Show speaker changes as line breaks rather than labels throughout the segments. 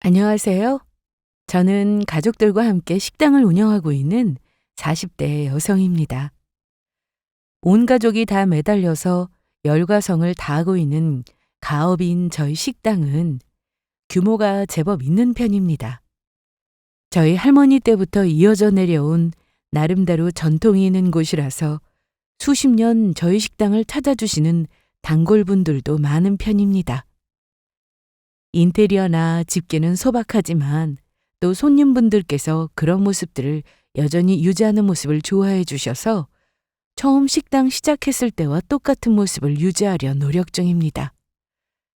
안녕하세요. 저는 가족들과 함께 식당을 운영하고 있는 40대 여성입니다. 온 가족이 다 매달려서 열과성을 다하고 있는 가업인 저희 식당은 규모가 제법 있는 편입니다. 저희 할머니 때부터 이어져 내려온 나름대로 전통이 있는 곳이라서 수십 년 저희 식당을 찾아주시는 단골분들도 많은 편입니다. 인테리어나 집계는 소박하지만 또 손님분들께서 그런 모습들을 여전히 유지하는 모습을 좋아해 주셔서 처음 식당 시작했을 때와 똑같은 모습을 유지하려 노력 중입니다.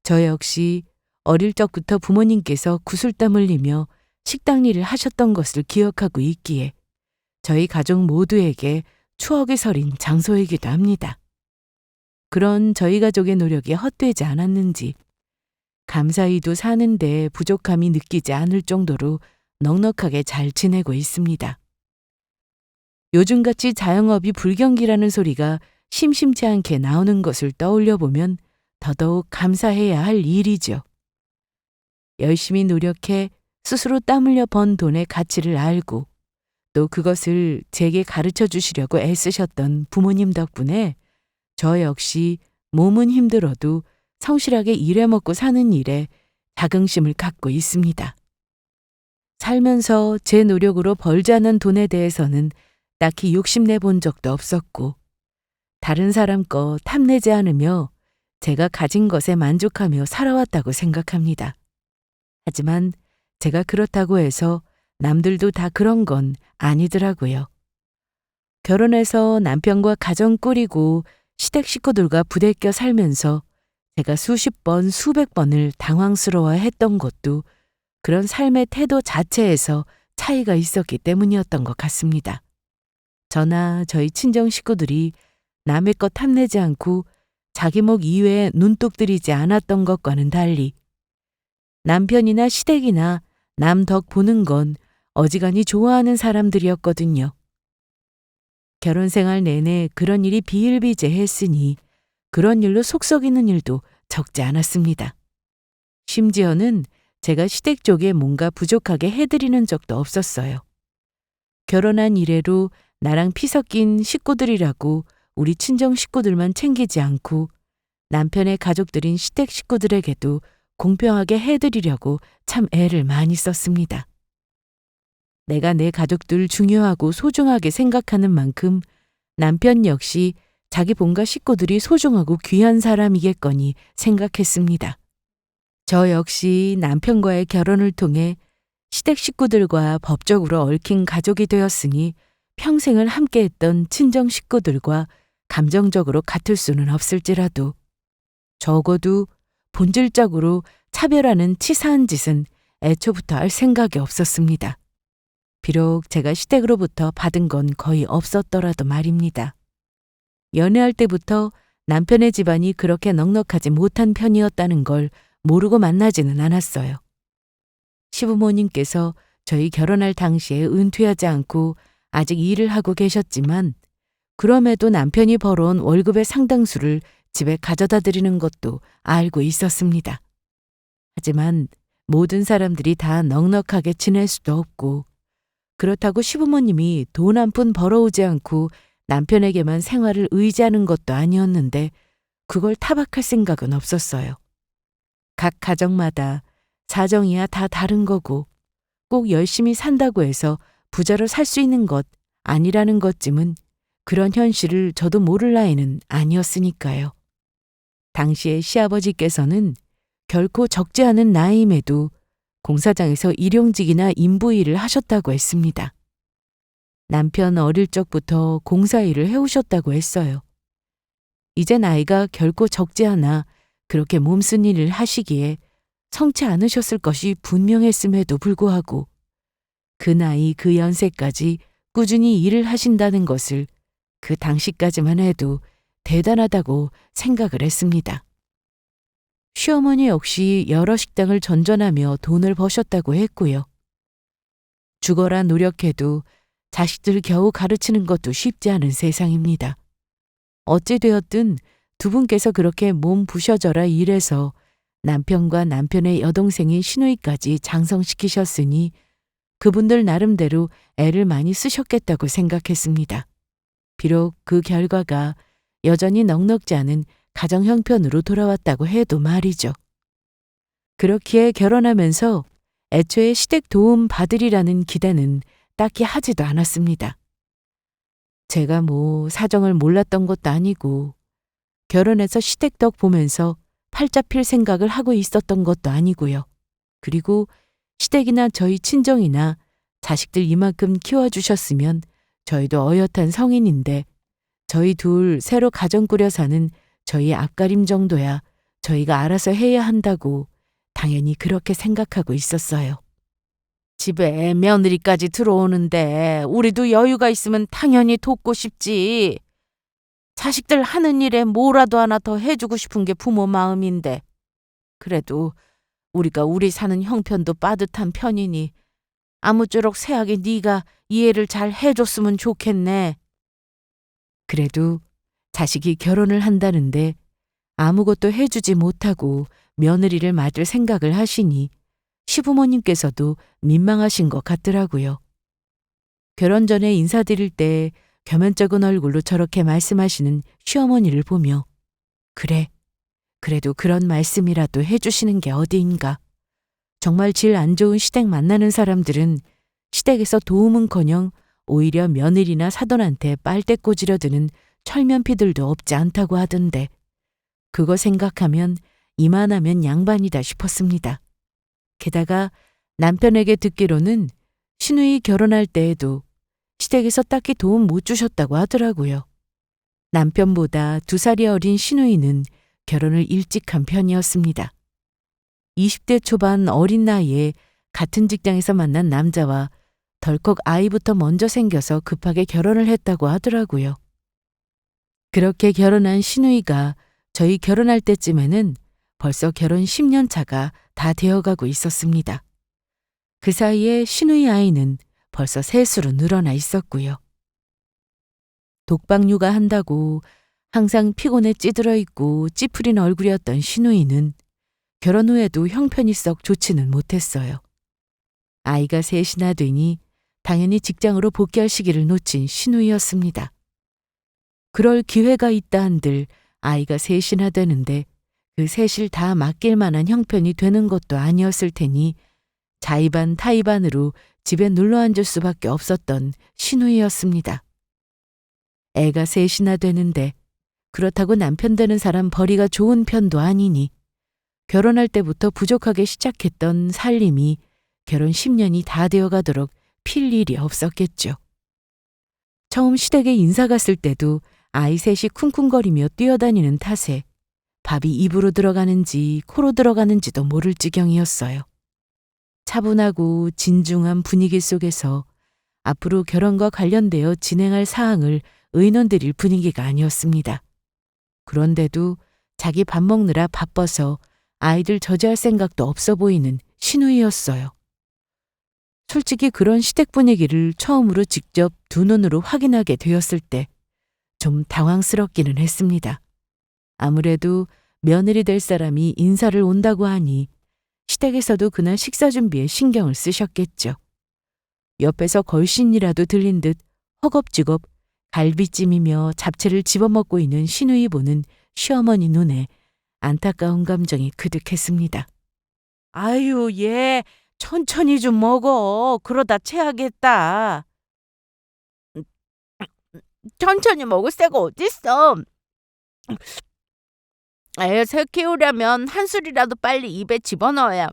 저 역시 어릴 적부터 부모님께서 구슬땀 흘리며 식당 일을 하셨던 것을 기억하고 있기에 저희 가족 모두에게 추억이 서린 장소이기도 합니다. 그런 저희 가족의 노력이 헛되지 않았는지 감사히도 사는데 부족함이 느끼지 않을 정도로 넉넉하게 잘 지내고 있습니다. 요즘같이 자영업이 불경기라는 소리가 심심치 않게 나오는 것을 떠올려 보면 더더욱 감사해야 할 일이죠. 열심히 노력해 스스로 땀 흘려 번 돈의 가치를 알고 또 그것을 제게 가르쳐 주시려고 애쓰셨던 부모님 덕분에 저 역시 몸은 힘들어도 성실하게 일해 먹고 사는 일에 자긍심을 갖고 있습니다. 살면서 제 노력으로 벌지 않은 돈에 대해서는 딱히 욕심내 본 적도 없었고 다른 사람 거 탐내지 않으며 제가 가진 것에 만족하며 살아왔다고 생각합니다. 하지만 제가 그렇다고 해서 남들도 다 그런 건 아니더라고요. 결혼해서 남편과 가정 꾸리고 시댁 식구들과 부대껴 살면서 제가 수십 번, 수백 번을 당황스러워했던 것도 그런 삶의 태도 자체에서 차이가 있었기 때문이었던 것 같습니다. 저나 저희 친정 식구들이 남의 것 탐내지 않고 자기 목 이외에 눈독 들이지 않았던 것과는 달리 남편이나 시댁이나 남 덕 보는 건 어지간히 좋아하는 사람들이었거든요. 결혼 생활 내내 그런 일이 비일비재했으니 그런 일로 속 썩이는 일도 적지 않았습니다. 심지어는 제가 시댁 쪽에 뭔가 부족하게 해드리는 적도 없었어요. 결혼한 이래로 나랑 피 섞인 식구들이라고 우리 친정 식구들만 챙기지 않고 남편의 가족들인 시댁 식구들에게도 공평하게 해드리려고 참 애를 많이 썼습니다. 내가 내 가족들 중요하고 소중하게 생각하는 만큼 남편 역시 자기 본가 식구들이 소중하고 귀한 사람이겠거니 생각했습니다. 저 역시 남편과의 결혼을 통해 시댁 식구들과 법적으로 얽힌 가족이 되었으니 평생을 함께했던 친정 식구들과 감정적으로 같을 수는 없을지라도 적어도 본질적으로 차별하는 치사한 짓은 애초부터 할 생각이 없었습니다. 비록 제가 시댁으로부터 받은 건 거의 없었더라도 말입니다. 연애할 때부터 남편의 집안이 그렇게 넉넉하지 못한 편이었다는 걸 모르고 만나지는 않았어요. 시부모님께서 저희 결혼할 당시에 은퇴하지 않고 아직 일을 하고 계셨지만 그럼에도 남편이 벌어온 월급의 상당수를 집에 가져다 드리는 것도 알고 있었습니다. 하지만 모든 사람들이 다 넉넉하게 지낼 수도 없고 그렇다고 시부모님이 돈 한 푼 벌어오지 않고 남편에게만 생활을 의지하는 것도 아니었는데 그걸 타박할 생각은 없었어요. 각 가정마다 사정이야 다 다른 거고 꼭 열심히 산다고 해서 부자로 살 수 있는 것 아니라는 것쯤은 그런 현실을 저도 모를 나이는 아니었으니까요. 당시에 시아버지께서는 결코 적지 않은 나이임에도 공사장에서 일용직이나 인부일을 하셨다고 했습니다. 남편 어릴 적부터 공사일을 해오셨다고 했어요. 이제 나이가 결코 적지 않아 그렇게 몸쓴 일을 하시기에 성치 않으셨을 것이 분명했음에도 불구하고 그 나이 그 연세까지 꾸준히 일을 하신다는 것을 그 당시까지만 해도 대단하다고 생각을 했습니다. 시어머니 역시 여러 식당을 전전하며 돈을 버셨다고 했고요. 죽어라 노력해도 자식들 겨우 가르치는 것도 쉽지 않은 세상입니다. 어찌되었든 두 분께서 그렇게 몸 부셔져라 일해서 남편과 남편의 여동생인 시누이까지 장성시키셨으니 그분들 나름대로 애를 많이 쓰셨겠다고 생각했습니다. 비록 그 결과가 여전히 넉넉지 않은 가정 형편으로 돌아왔다고 해도 말이죠. 그렇기에 결혼하면서 애초에 시댁 도움 받으리라는 기대는 딱히 하지도 않았습니다. 제가 사정을 몰랐던 것도 아니고 결혼해서 시댁 덕 보면서 팔자 필 생각을 하고 있었던 것도 아니고요. 그리고 시댁이나 저희 친정이나 자식들 이만큼 키워주셨으면 저희도 어엿한 성인인데 저희 둘 새로 가정 꾸려 사는 저희 앞가림 정도야 저희가 알아서 해야 한다고 당연히 그렇게 생각하고 있었어요. 집에 며느리까지 들어오는데 우리도 여유가 있으면 당연히 돕고 싶지. 자식들 하는 일에 뭐라도 하나 더 해주고 싶은 게 부모 마음인데. 그래도 우리가 우리 사는 형편도 빠듯한 편이니 아무쪼록 새하게 네가 이해를 잘 해줬으면 좋겠네. 그래도 자식이 결혼을 한다는데 아무것도 해주지 못하고 며느리를 맡을 생각을 하시니 시부모님께서도 민망하신 것 같더라고요. 결혼 전에 인사드릴 때 겸연쩍은 얼굴로 저렇게 말씀하시는 시어머니를 보며 그래, 그래도 그런 말씀이라도 해주시는 게 어디인가. 정말 질 안 좋은 시댁 만나는 사람들은 시댁에서 도움은커녕 오히려 며느리나 사돈한테 빨대 꽂으려 드는 철면피들도 없지 않다고 하던데 그거 생각하면 이만하면 양반이다 싶었습니다. 게다가 남편에게 듣기로는 시누이 결혼할 때에도 시댁에서 딱히 도움 못 주셨다고 하더라고요. 남편보다 2살이 어린 시누이는 결혼을 일찍 한 편이었습니다. 20대 초반 어린 나이에 같은 직장에서 만난 남자와 덜컥 아이부터 먼저 생겨서 급하게 결혼을 했다고 하더라고요. 그렇게 결혼한 시누이가 저희 결혼할 때쯤에는 벌써 결혼 10년 차가 다 되어가고 있었습니다. 그 사이에 시누이 아이는 벌써 셋으로 늘어나 있었고요. 독박 육아한다고 항상 피곤에 찌들어 있고 찌푸린 얼굴이었던 시누이는 결혼 후에도 형편이 썩 좋지는 못했어요. 아이가 셋이나 되니 당연히 직장으로 복귀할 시기를 놓친 시누이였습니다. 그럴 기회가 있다 한들 아이가 셋이나 되는데 그 셋을 다 맡길 만한 형편이 되는 것도 아니었을 테니 자의반 타의반으로 집에 눌러 앉을 수밖에 없었던 시누이였습니다. 애가 셋이나 되는데 그렇다고 남편 되는 사람 벌이가 좋은 편도 아니니 결혼할 때부터 부족하게 시작했던 살림이 결혼 10년이 다 되어가도록 필 일이 없었겠죠. 처음 시댁에 인사 갔을 때도 아이 셋이 쿵쿵거리며 뛰어다니는 탓에 밥이 입으로 들어가는지 코로 들어가는지도 모를 지경이었어요. 차분하고 진중한 분위기 속에서 앞으로 결혼과 관련되어 진행할 사항을 의논드릴 분위기가 아니었습니다. 그런데도 자기 밥 먹느라 바빠서 아이들 저지할 생각도 없어 보이는 시누이였어요. 솔직히 그런 시댁 분위기를 처음으로 직접 두 눈으로 확인하게 되었을 때 좀 당황스럽기는 했습니다. 아무래도 며느리 될 사람이 인사를 온다고 하니 시댁에서도 그날 식사 준비에 신경을 쓰셨겠죠. 옆에서 걸신이라도 들린 듯 허겁지겁 갈비찜이며 잡채를 집어먹고 있는 시누이 보는 시어머니 눈에 안타까운 감정이 그득했습니다. 아유, 얘 천천히 좀 먹어. 그러다 체하겠다. 천천히 먹을 새가 어딨어. 애 새 키우려면 한 술이라도 빨리 입에 집어넣어야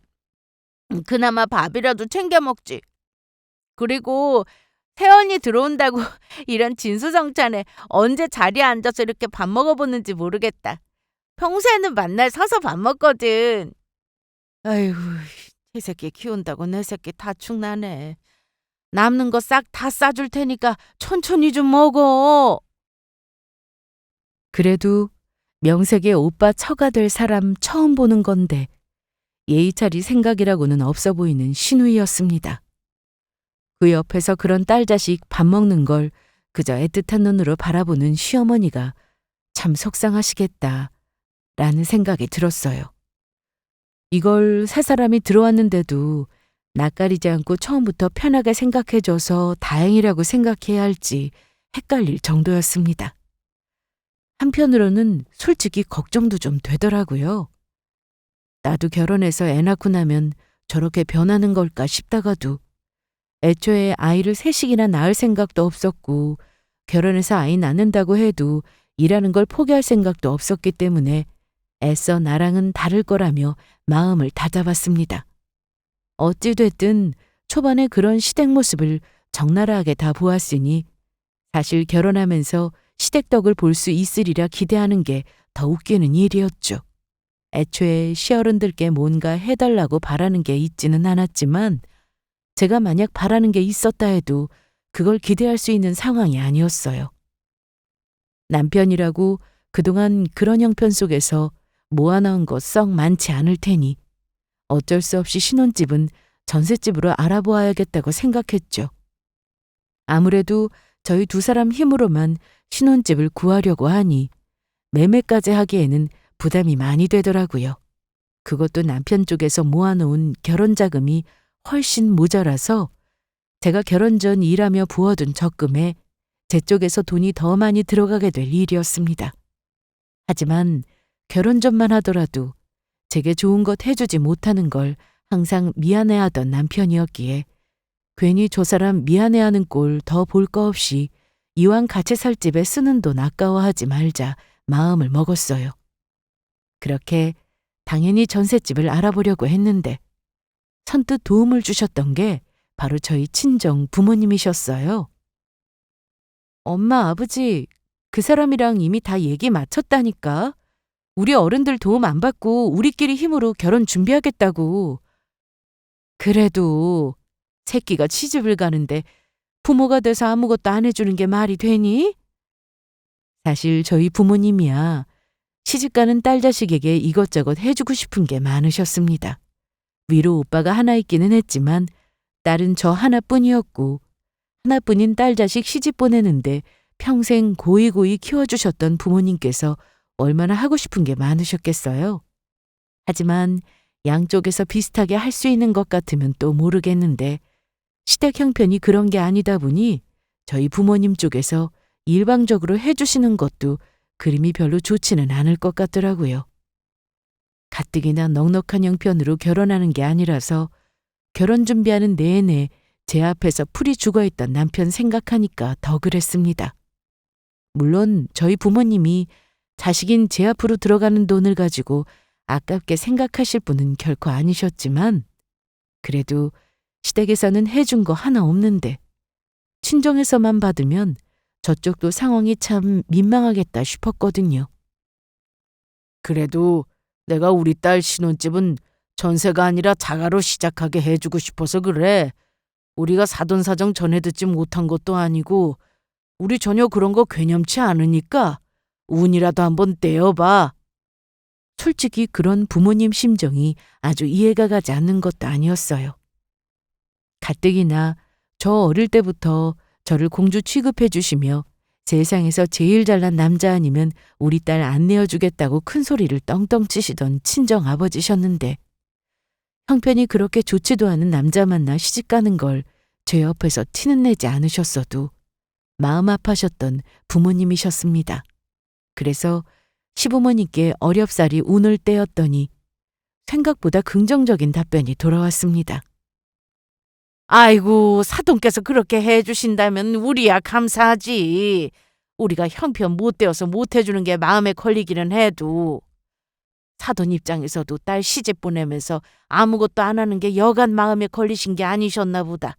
그나마 밥이라도 챙겨 먹지. 그리고 새언니 들어온다고 이런 진수성찬에 언제 자리에 앉아서 이렇게 밥 먹어보는지 모르겠다. 평소에는 만날 서서 밥 먹거든. 아이고, 이 새끼 키운다고 내 새끼 다 축나네. 남는 거 싹 다 싸줄 테니까 천천히 좀 먹어. 그래도 명색의 오빠 처가 될 사람 처음 보는 건데 예의 차릴 생각이라고는 없어 보이는 시누이였습니다. 그 옆에서 그런 딸 자식 밥 먹는 걸 그저 애틋한 눈으로 바라보는 시어머니가 참 속상하시겠다 라는 생각이 들었어요. 이걸 새 사람이 들어왔는데도 낯가리지 않고 처음부터 편하게 생각해줘서 다행이라고 생각해야 할지 헷갈릴 정도였습니다. 한편으로는 솔직히 걱정도 좀 되더라고요. 나도 결혼해서 애 낳고 나면 저렇게 변하는 걸까 싶다가도 애초에 아이를 셋씩이나 낳을 생각도 없었고 결혼해서 아이 낳는다고 해도 일하는 걸 포기할 생각도 없었기 때문에 애써 나랑은 다를 거라며 마음을 다잡았습니다. 어찌됐든 초반에 그런 시댁 모습을 적나라하게 다 보았으니 사실 결혼하면서 시댁덕을 볼 수 있으리라 기대하는 게 더 웃기는 일이었죠. 애초에 시어른들께 뭔가 해달라고 바라는 게 있지는 않았지만 제가 만약 바라는 게 있었다 해도 그걸 기대할 수 있는 상황이 아니었어요. 남편이라고 그동안 그런 형편 속에서 모아놓은 것 썩 많지 않을 테니 어쩔 수 없이 신혼집은 전셋집으로 알아보아야겠다고 생각했죠. 아무래도 저희 두 사람 힘으로만 신혼집을 구하려고 하니 매매까지 하기에는 부담이 많이 되더라고요. 그것도 남편 쪽에서 모아놓은 결혼 자금이 훨씬 모자라서 제가 결혼 전 일하며 부어둔 적금에 제 쪽에서 돈이 더 많이 들어가게 될 일이었습니다. 하지만 결혼 전만 하더라도 제게 좋은 것 해주지 못하는 걸 항상 미안해하던 남편이었기에 괜히 저 사람 미안해하는 꼴 더 볼 거 없이 이왕 같이 살 집에 쓰는 돈 아까워하지 말자 마음을 먹었어요. 그렇게 당연히 전셋집을 알아보려고 했는데 선뜻 도움을 주셨던 게 바로 저희 친정 부모님이셨어요. 엄마, 아버지, 그 사람이랑 이미 다 얘기 마쳤다니까. 우리 어른들 도움 안 받고 우리끼리 힘으로 결혼 준비하겠다고. 그래도 새끼가 시집을 가는데 부모가 돼서 아무것도 안 해주는 게 말이 되니? 사실 저희 부모님이야 시집가는 딸 자식에게 이것저것 해주고 싶은 게 많으셨습니다. 위로 오빠가 하나 있기는 했지만 딸은 저 하나뿐이었고 하나뿐인 딸 자식 시집 보내는데 평생 고이고이 키워주셨던 부모님께서 얼마나 하고 싶은 게 많으셨겠어요. 하지만 양쪽에서 비슷하게 할 수 있는 것 같으면 또 모르겠는데 시댁 형편이 그런 게 아니다 보니 저희 부모님 쪽에서 일방적으로 해주시는 것도 그림이 별로 좋지는 않을 것 같더라고요. 가뜩이나 넉넉한 형편으로 결혼하는 게 아니라서 결혼 준비하는 내내 제 앞에서 풀이 죽어있던 남편 생각하니까 더 그랬습니다. 물론 저희 부모님이 자식인 제 앞으로 들어가는 돈을 가지고 아깝게 생각하실 분은 결코 아니셨지만 그래도 시댁에서는 해준 거 하나 없는데 친정에서만 받으면 저쪽도 상황이 참 민망하겠다 싶었거든요. 그래도 내가 우리 딸 신혼집은 전세가 아니라 자가로 시작하게 해주고 싶어서 그래. 우리가 사돈 사정 전해 듣지 못한 것도 아니고 우리 전혀 그런 거 괴념치 않으니까 운이라도 한번 떼어봐. 솔직히 그런 부모님 심정이 아주 이해가 가지 않는 것도 아니었어요. 가뜩이나 저 어릴 때부터 저를 공주 취급해 주시며 세상에서 제일 잘난 남자 아니면 우리 딸 안 내어주겠다고 큰 소리를 떵떵 치시던 친정 아버지셨는데 형편이 그렇게 좋지도 않은 남자 만나 시집가는 걸 제 옆에서 티는 내지 않으셨어도 마음 아파셨던 부모님이셨습니다. 그래서 시부모님께 어렵사리 운을 떼었더니 생각보다 긍정적인 답변이 돌아왔습니다. 아이고, 사돈께서 그렇게 해주신다면 우리야 감사하지. 우리가 형편 못 되어서 못 해주는 게 마음에 걸리기는 해도 사돈 입장에서도 딸 시집 보내면서 아무것도 안 하는 게 여간 마음에 걸리신 게 아니셨나 보다.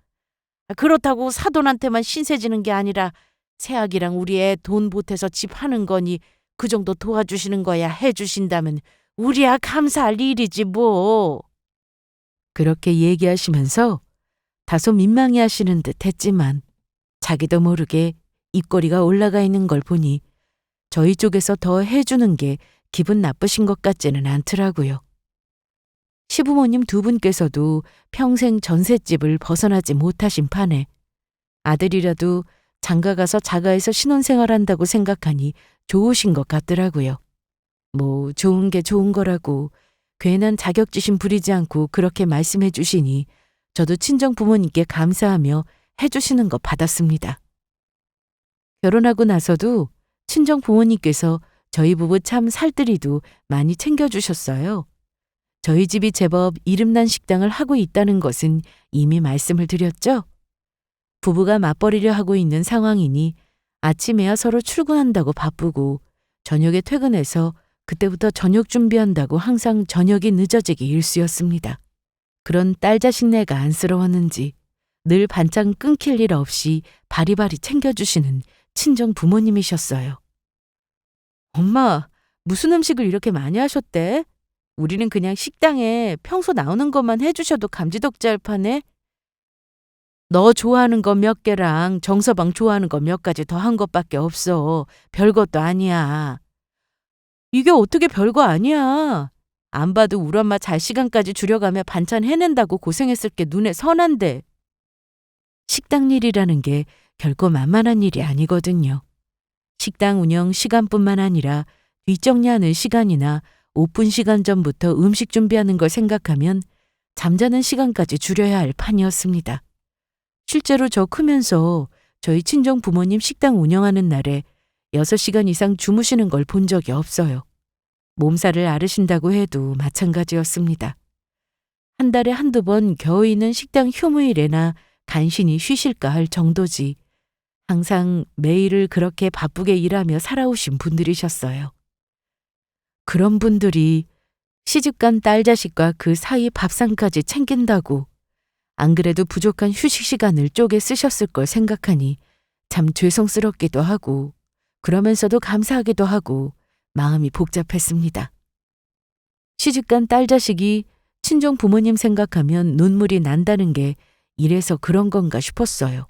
그렇다고 사돈한테만 신세지는 게 아니라 새아기랑 우리 애 돈 보태서 집 하는 거니 그 정도 도와주시는 거야 해주신다면 우리야 감사할 일이지 뭐. 그렇게 얘기하시면서 다소 민망해 하시는 듯 했지만 자기도 모르게 입꼬리가 올라가 있는 걸 보니 저희 쪽에서 더 해주는 게 기분 나쁘신 것 같지는 않더라고요. 시부모님 두 분께서도 평생 전셋집을 벗어나지 못하신 판에 아들이라도 장가가서 자가에서 신혼생활한다고 생각하니 좋으신 것 같더라고요. 뭐 좋은 게 좋은 거라고 괜한 자격지심 부리지 않고 그렇게 말씀해 주시니 저도 친정 부모님께 감사하며 해주시는 거 받았습니다. 결혼하고 나서도 친정 부모님께서 저희 부부 참 살뜰히도 많이 챙겨주셨어요. 저희 집이 제법 이름난 식당을 하고 있다는 것은 이미 말씀을 드렸죠. 부부가 맞벌이를 하고 있는 상황이니 아침에야 서로 출근한다고 바쁘고 저녁에 퇴근해서 그때부터 저녁 준비한다고 항상 저녁이 늦어지기 일쑤였습니다. 그런 딸 자식네가 안쓰러웠는지 늘 반찬 끊길 일 없이 바리바리 챙겨주시는 친정 부모님이셨어요. 엄마, 무슨 음식을 이렇게 많이 하셨대? 우리는 그냥 식당에 평소 나오는 것만 해주셔도 감지덕지할 판에 너 좋아하는 거 몇 개랑 정서방 좋아하는 거 몇 가지 더 한 것밖에 없어. 별것도 아니야. 이게 어떻게 별거 아니야. 안 봐도 우리 엄마 잘 시간까지 줄여가며 반찬 해낸다고 고생했을 게 눈에 선한데. 식당 일이라는 게 결코 만만한 일이 아니거든요. 식당 운영 시간뿐만 아니라 뒷정리하는 시간이나 오픈 시간 전부터 음식 준비하는 걸 생각하면 잠자는 시간까지 줄여야 할 판이었습니다. 실제로 저 크면서 저희 친정 부모님 식당 운영하는 날에 6시간 이상 주무시는 걸 본 적이 없어요. 몸살을 앓으신다고 해도 마찬가지였습니다. 한 달에 한두 번 겨우 있는 식당 휴무일에나 간신히 쉬실까 할 정도지 항상 매일을 그렇게 바쁘게 일하며 살아오신 분들이셨어요. 그런 분들이 시집간 딸 자식과 그 사이 밥상까지 챙긴다고 안 그래도 부족한 휴식 시간을 쪼개 쓰셨을 걸 생각하니 참 죄송스럽기도 하고 그러면서도 감사하기도 하고 마음이 복잡했습니다. 시집간 딸 자식이 친정 부모님 생각하면 눈물이 난다는 게 이래서 그런 건가 싶었어요.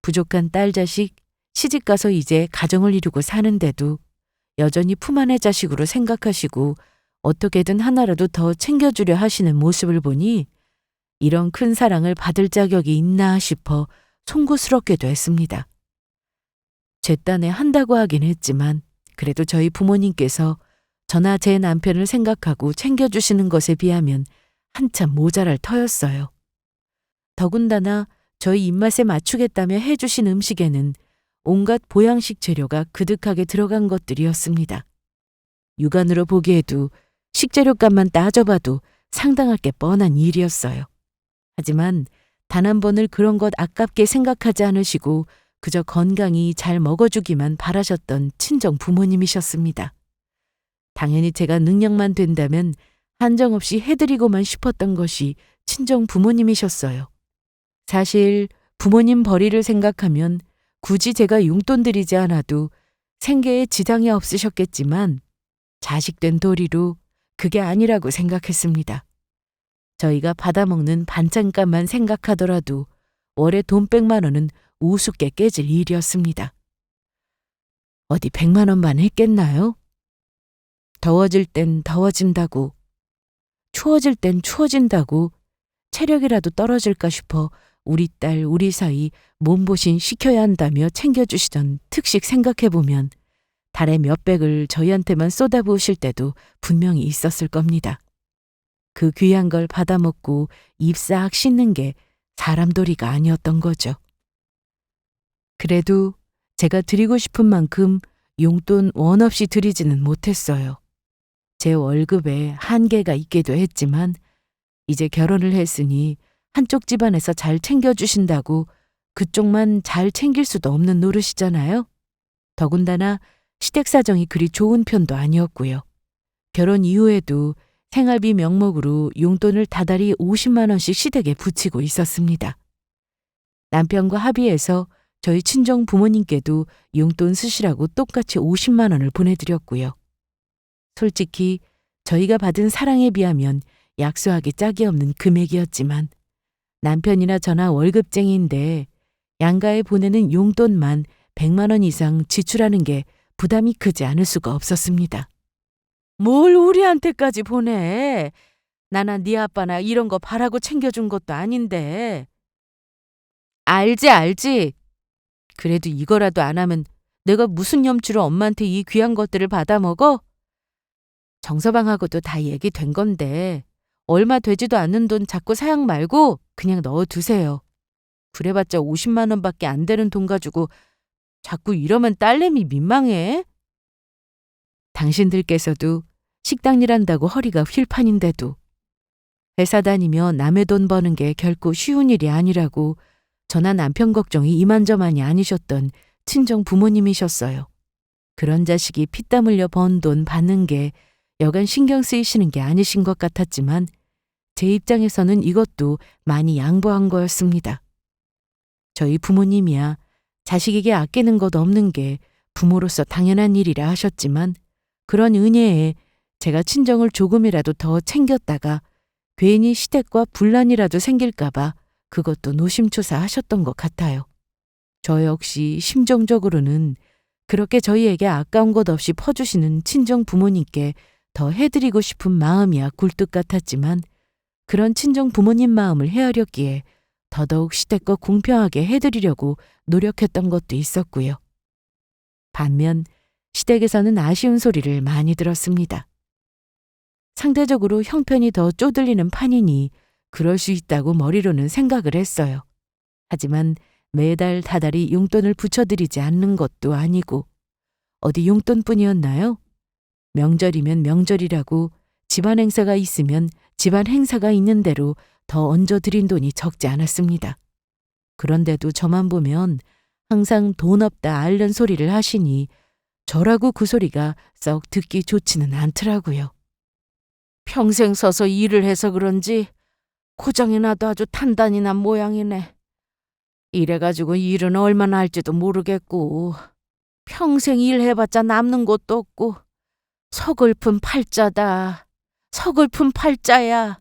부족한 딸 자식, 시집가서 이제 가정을 이루고 사는데도 여전히 품 안의 자식으로 생각하시고 어떻게든 하나라도 더 챙겨주려 하시는 모습을 보니 이런 큰 사랑을 받을 자격이 있나 싶어 송구스럽기도 했습니다. 제 딴에 한다고 하긴 했지만 그래도 저희 부모님께서 저나 제 남편을 생각하고 챙겨주시는 것에 비하면 한참 모자랄 터였어요. 더군다나 저희 입맛에 맞추겠다며 해주신 음식에는 온갖 보양식 재료가 그득하게 들어간 것들이었습니다. 육안으로 보기에도 식재료값만 따져봐도 상당할 게 뻔한 일이었어요. 하지만 단 한 번을 그런 것 아깝게 생각하지 않으시고 그저 건강히 잘 먹어주기만 바라셨던 친정 부모님이셨습니다. 당연히 제가 능력만 된다면 한정없이 해드리고만 싶었던 것이 친정 부모님이셨어요. 사실 부모님 벌이를 생각하면 굳이 제가 용돈 드리지 않아도 생계에 지장이 없으셨겠지만 자식된 도리로 그게 아니라고 생각했습니다. 저희가 받아먹는 반찬값만 생각하더라도 월에 돈 100만 원은 우습게 깨질 일이었습니다. 어디 100만 원만 했겠나요? 더워질 땐 더워진다고, 추워질 땐 추워진다고 체력이라도 떨어질까 싶어 우리 딸, 우리 사이 몸보신 시켜야 한다며 챙겨주시던 특식 생각해보면 달에 몇백을 저희한테만 쏟아부으실 때도 분명히 있었을 겁니다. 그 귀한 걸 받아먹고 입 싹 씻는 게 사람 도리가 아니었던 거죠. 그래도 제가 드리고 싶은 만큼 용돈 원 없이 드리지는 못했어요. 제 월급에 한계가 있기도 했지만 이제 결혼을 했으니 한쪽 집안에서 잘 챙겨주신다고 그쪽만 잘 챙길 수도 없는 노릇이잖아요. 더군다나 시댁 사정이 그리 좋은 편도 아니었고요. 결혼 이후에도 생활비 명목으로 용돈을 다달이 50만 원씩 시댁에 붙이고 있었습니다. 남편과 합의해서 저희 친정 부모님께도 용돈 쓰시라고 똑같이 50만 원을 보내드렸고요. 솔직히 저희가 받은 사랑에 비하면 약소하기 짝이 없는 금액이었지만 남편이나 저나 월급쟁이인데 양가에 보내는 용돈만 100만 원 이상 지출하는 게 부담이 크지 않을 수가 없었습니다. 뭘 우리한테까지 보내? 나나 네 아빠나 이런 거 바라고 챙겨준 것도 아닌데. 알지. 그래도 이거라도 안 하면 내가 무슨 염치로 엄마한테 이 귀한 것들을 받아먹어? 정서방하고도 다 얘기된 건데 얼마 되지도 않는 돈 자꾸 사양 말고 그냥 넣어두세요. 그래봤자 50만 원밖에 안 되는 돈 가지고 자꾸 이러면 딸내미 민망해. 당신들께서도 식당 일한다고 허리가 휠판인데도 회사 다니며 남의 돈 버는 게 결코 쉬운 일이 아니라고 저나 남편 걱정이 이만저만이 아니셨던 친정 부모님이셨어요. 그런 자식이 피땀 흘려 번 돈 받는 게 여간 신경 쓰이시는 게 아니신 것 같았지만 제 입장에서는 이것도 많이 양보한 거였습니다. 저희 부모님이야 자식에게 아끼는 것 없는 게 부모로서 당연한 일이라 하셨지만 그런 은혜에 제가 친정을 조금이라도 더 챙겼다가 괜히 시댁과 분란이라도 생길까봐 그것도 노심초사 하셨던 것 같아요. 저 역시 심정적으로는 그렇게 저희에게 아까운 것 없이 퍼주시는 친정 부모님께 더 해드리고 싶은 마음이야 굴뚝 같았지만 그런 친정 부모님 마음을 헤아렸기에 더더욱 시댁과 공평하게 해드리려고 노력했던 것도 있었고요. 반면 시댁에서는 아쉬운 소리를 많이 들었습니다. 상대적으로 형편이 더 쪼들리는 판이니 그럴 수 있다고 머리로는 생각을 했어요. 하지만 매달 다달이 용돈을 붙여드리지 않는 것도 아니고 어디 용돈뿐이었나요? 명절이면 명절이라고 집안 행사가 있으면 집안 행사가 있는 대로 더 얹어드린 돈이 적지 않았습니다. 그런데도 저만 보면 항상 돈 없다 앓는 소리를 하시니 저라고 그 소리가 썩 듣기 좋지는 않더라고요. 평생 서서 일을 해서 그런지 고장이 나도 아주 단단히 난 모양이네. 이래가지고 일은 얼마나 할지도 모르겠고 평생 일해봤자 남는 것도 없고 서글픈 팔자다. 서글픈 팔자야.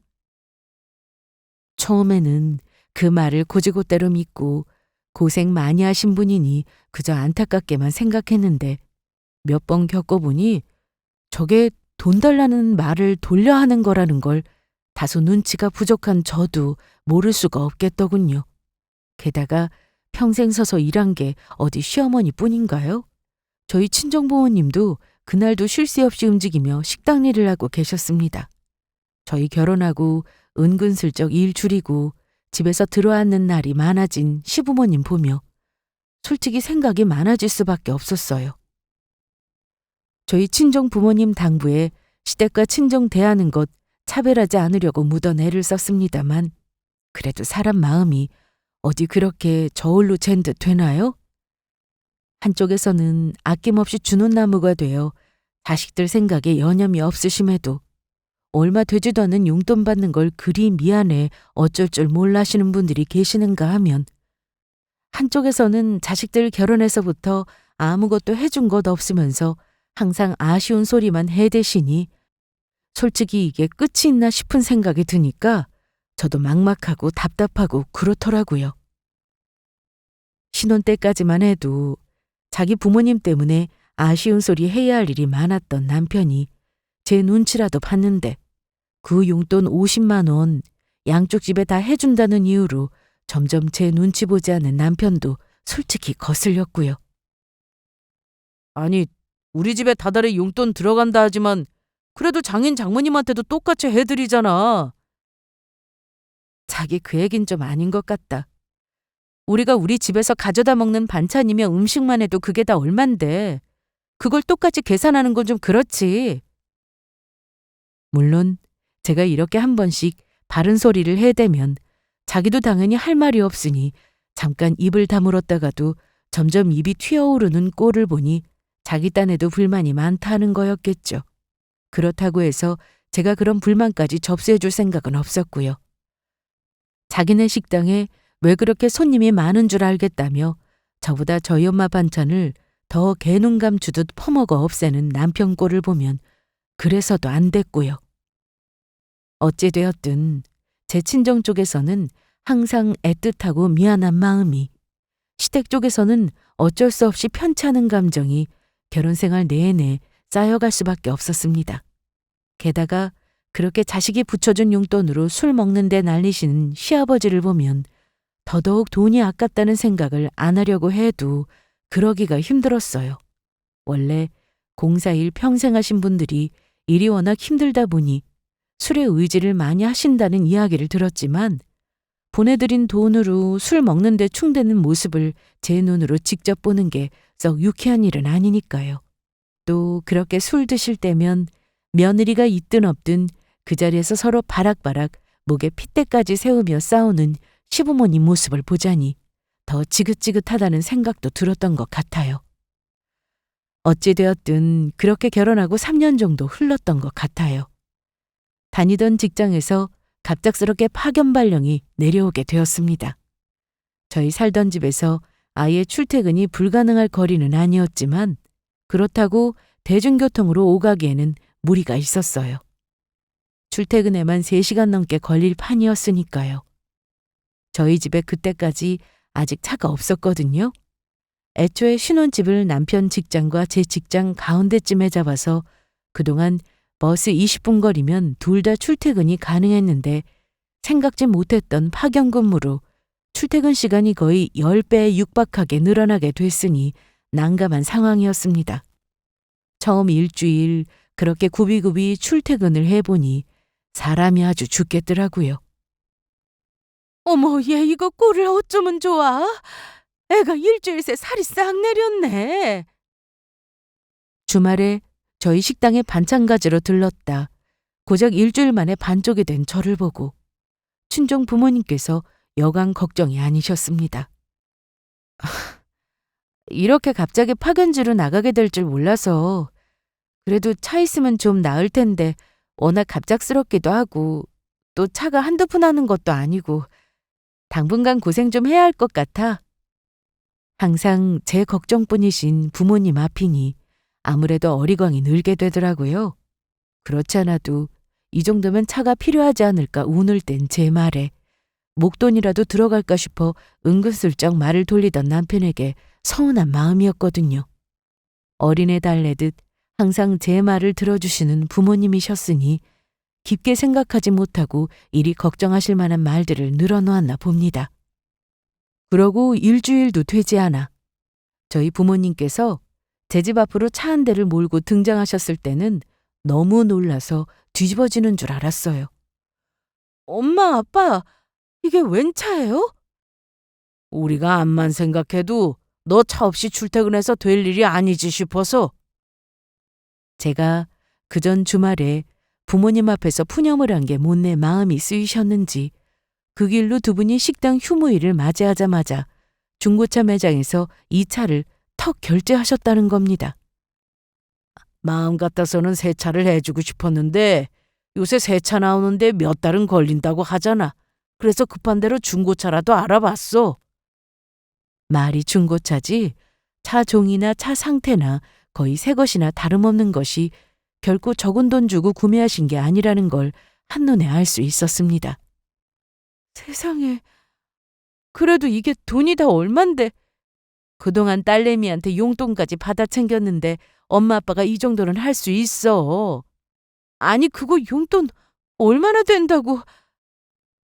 처음에는 그 말을 고지고대로 믿고 고생 많이 하신 분이니 그저 안타깝게만 생각했는데 몇 번 겪어보니 저게 돈 달라는 말을 돌려 하는 거라는 걸 다소 눈치가 부족한 저도 모를 수가 없겠더군요. 게다가 평생 서서 일한 게 어디 시어머니뿐인가요? 저희 친정부모님도 그날도 쉴 새 없이 움직이며 식당 일을 하고 계셨습니다. 저희 결혼하고 은근슬쩍 일 줄이고 집에서 들어앉는 날이 많아진 시부모님 보며 솔직히 생각이 많아질 수밖에 없었어요. 저희 친정 부모님 당부에 시댁과 친정 대하는 것 차별하지 않으려고 묻어 애를 썼습니다만 그래도 사람 마음이 어디 그렇게 저울로 잰 듯 되나요? 한쪽에서는 아낌없이 주는 나무가 되어 자식들 생각에 여념이 없으심에도 얼마 되지도 않은 용돈 받는 걸 그리 미안해 어쩔 줄 몰라시는 분들이 계시는가 하면 한쪽에서는 자식들 결혼해서부터 아무것도 해준 것 없으면서 항상 아쉬운 소리만 해대시니 솔직히 이게 끝이 있나 싶은 생각이 드니까 저도 막막하고 답답하고 그렇더라고요. 신혼 때까지만 해도 자기 부모님 때문에 아쉬운 소리 해야 할 일이 많았던 남편이 제 눈치라도 봤는데 그 용돈 50만 원 양쪽 집에 다 해준다는 이유로 점점 제 눈치 보지 않는 남편도 솔직히 거슬렸고요. 아니, 우리 집에 다달이 용돈 들어간다 하지만 그래도 장인 장모님한테도 똑같이 해드리잖아. 자기 그 얘긴 좀 아닌 것 같다. 우리가 우리 집에서 가져다 먹는 반찬이며 음식만 해도 그게 다 얼만데 그걸 똑같이 계산하는 건 좀 그렇지. 물론 제가 이렇게 한 번씩 바른 소리를 해대면 자기도 당연히 할 말이 없으니 잠깐 입을 다물었다가도 점점 입이 튀어오르는 꼴을 보니 자기 딴에도 불만이 많다는 거였겠죠. 그렇다고 해서 제가 그런 불만까지 접수해줄 생각은 없었고요. 자기네 식당에 왜 그렇게 손님이 많은 줄 알겠다며 저보다 저희 엄마 반찬을 더 개눈 감추듯 퍼먹어 없애는 남편 꼴을 보면 그래서도 안 됐고요. 어찌되었든 제 친정 쪽에서는 항상 애틋하고 미안한 마음이, 시댁 쪽에서는 어쩔 수 없이 편찮은 감정이 결혼 생활 내내 쌓여갈 수밖에 없었습니다. 게다가 그렇게 자식이 붙여준 용돈으로 술 먹는 데 날리시는 시아버지를 보면 더더욱 돈이 아깝다는 생각을 안 하려고 해도 그러기가 힘들었어요. 원래 공사일 평생 하신 분들이 일이 워낙 힘들다 보니 술에 의지를 많이 하신다는 이야기를 들었지만 보내드린 돈으로 술 먹는 데 충대는 모습을 제 눈으로 직접 보는 게 썩 유쾌한 일은 아니니까요. 또 그렇게 술 드실 때면 며느리가 있든 없든 그 자리에서 서로 바락바락 목에 핏대까지 세우며 싸우는 시부모님 모습을 보자니 더 지긋지긋하다는 생각도 들었던 것 같아요. 어찌되었든 그렇게 결혼하고 3년 정도 흘렀던 것 같아요. 다니던 직장에서 갑작스럽게 파견 발령이 내려오게 되었습니다. 저희 살던 집에서 아예 출퇴근이 불가능할 거리는 아니었지만 그렇다고 대중교통으로 오가기에는 무리가 있었어요. 출퇴근에만 3시간 넘게 걸릴 판이었으니까요. 저희 집에 그때까지 아직 차가 없었거든요. 애초에 신혼집을 남편 직장과 제 직장 가운데쯤에 잡아서 그동안 버스 20분 거리면 둘 다 출퇴근이 가능했는데 생각지 못했던 파견 근무로 출퇴근 시간이 거의 10배에 육박하게 늘어나게 됐으니 난감한 상황이었습니다. 처음 일주일 그렇게 굽이굽이 출퇴근을 해보니 사람이 아주 죽겠더라고요. 어머, 얘 이거 꼴을 어쩌면 좋아? 애가 일주일 새 살이 싹 내렸네. 주말에 저희 식당에 반찬 가지러 들렀다. 고작 일주일 만에 반쪽이 된 저를 보고 친정 부모님께서 여간 걱정이 아니셨습니다. 이렇게 갑자기 파견지로 나가게 될 줄 몰라서 그래도 차 있으면 좀 나을 텐데 워낙 갑작스럽기도 하고 또 차가 한두 푼 하는 것도 아니고 당분간 고생 좀 해야 할 것 같아. 항상 제 걱정뿐이신 부모님 앞이니 아무래도 어리광이 늘게 되더라고요. 그렇지 않아도 이 정도면 차가 필요하지 않을까 운을 뗀 제 말에 목돈이라도 들어갈까 싶어 은근슬쩍 말을 돌리던 남편에게 서운한 마음이었거든요. 어린애 달래듯 항상 제 말을 들어주시는 부모님이셨으니 깊게 생각하지 못하고 이리 걱정하실 만한 말들을 늘어놓았나 봅니다. 그러고 일주일도 되지 않아 저희 부모님께서 제 집 앞으로 차 한 대를 몰고 등장하셨을 때는 너무 놀라서 뒤집어지는 줄 알았어요. 엄마, 아빠, 이게 웬 차예요? 우리가 암만 생각해도 너 차 없이 출퇴근해서 될 일이 아니지 싶어서. 제가 그전 주말에 부모님 앞에서 푸념을 한 게 못내 마음이 쓰이셨는지 그 길로 두 분이 식당 휴무일을 맞이하자마자 중고차 매장에서 이 차를 턱 결제하셨다는 겁니다. 마음 같아서는 새 차를 해주고 싶었는데 요새 새 차 나오는데 몇 달은 걸린다고 하잖아. 그래서 급한 대로 중고차라도 알아봤어. 말이 중고차지 차 종이나 차 상태나 거의 새 것이나 다름없는 것이 결코 적은 돈 주고 구매하신 게 아니라는 걸 한눈에 알 수 있었습니다. 세상에, 그래도 이게 돈이 다 얼만데. 그동안 딸내미한테 용돈까지 받아 챙겼는데 엄마 아빠가 이 정도는 할 수 있어. 아니 그거 용돈 얼마나 된다고.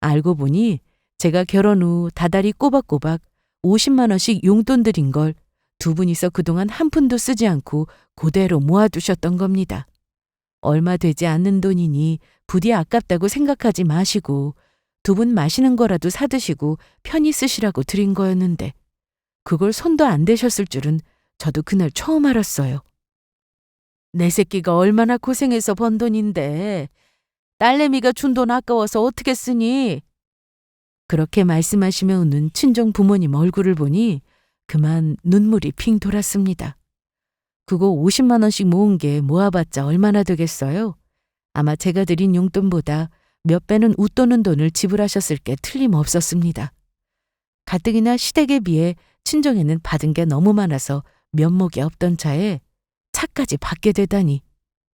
알고 보니 제가 결혼 후 다달이 꼬박꼬박 50만 원씩 용돈 드린 걸 두 분이서 그동안 한 푼도 쓰지 않고 그대로 모아두셨던 겁니다. 얼마 되지 않는 돈이니 부디 아깝다고 생각하지 마시고 두 분 마시는 거라도 사드시고 편히 쓰시라고 드린 거였는데 그걸 손도 안 대셨을 줄은 저도 그날 처음 알았어요. 내 새끼가 얼마나 고생해서 번 돈인데 딸내미가 준 돈 아까워서 어떻게 쓰니? 그렇게 말씀하시며 웃는 친정 부모님 얼굴을 보니 그만 눈물이 핑 돌았습니다. 그거 50만 원씩 모은 게 모아봤자 얼마나 되겠어요? 아마 제가 드린 용돈보다 몇 배는 웃도는 돈을 지불하셨을 게 틀림없었습니다. 가뜩이나 시댁에 비해 친정에는 받은 게 너무 많아서 면목이 없던 차에 차까지 받게 되다니